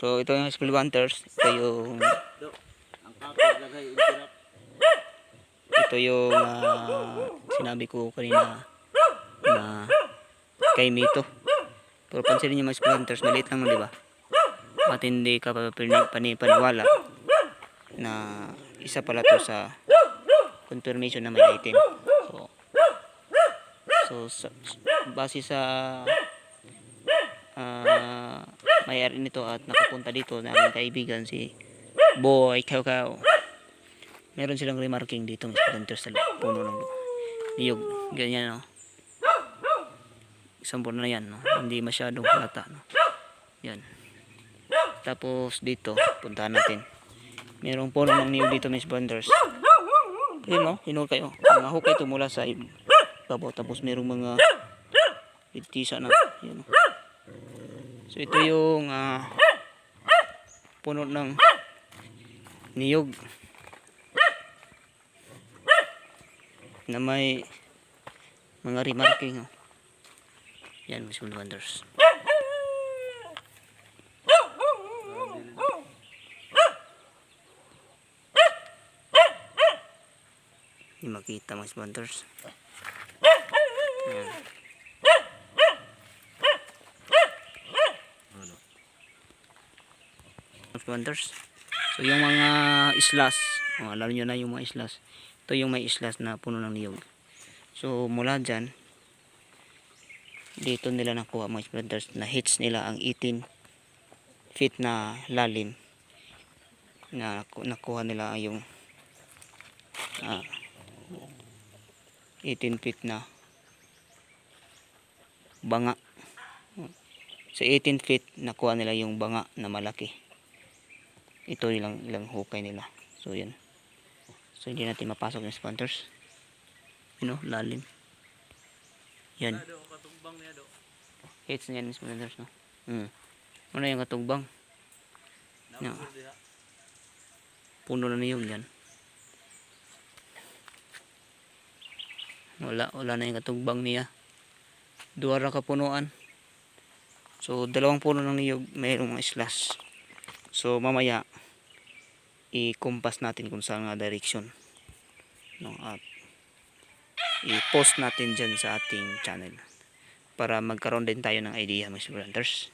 So ito yung school hunters. Ito yung sinabi ko kanina na kay Mito. Pero pansinin niyo mga school hunters, maliit lang, di ba? At hindi ka paniwala na isa pala to sa confirmation na may item. So base sa may-ari nito at nakapunta dito na aking kaibigan si Boy Kao, meron silang remarking dito mga hunters sa puno ng niyog, ganyan, no? Isang puno na yan, no? Hindi masyadong halata, no? Yan. Tapos dito puntahan natin, merong puno ng niyog dito mga hunters. Yun, no? Hinul kayo, mga hukay ito mula sa babaw, tapos merong mga itisa na, yun, no? So ito yung puno ng niyog na may mga remarking, oh. Yan mga small wonders. Hindi makita mga small wonders. Yan. Wonders. So yung mga islas, alam nyo na yung mga islas, ito yung may islas na puno ng niyog. So mula dyan, dito nila nakuha mga wonders, na hits nila ang 18 feet na lalim, na nakuha nila yung 18 feet na banga. Sa 18 feet nakuha nila yung banga na malaki. Ito ilang hukay nila. So yan. So hindi natin mapasok ng sponsors. You know, lalim. Yan. Hits niyan ng sponsors, no. Ano yung katugbang? No. Puno na niyog yan. Wala na yung katugbang niya. Duwara kapunuan. So dalawang puno ng niyog, mayroong mga islas. So mamaya i-compass natin kung saan nga direction, no, at i-post natin dyan sa ating channel para magkaroon din tayo ng idea mga hunters.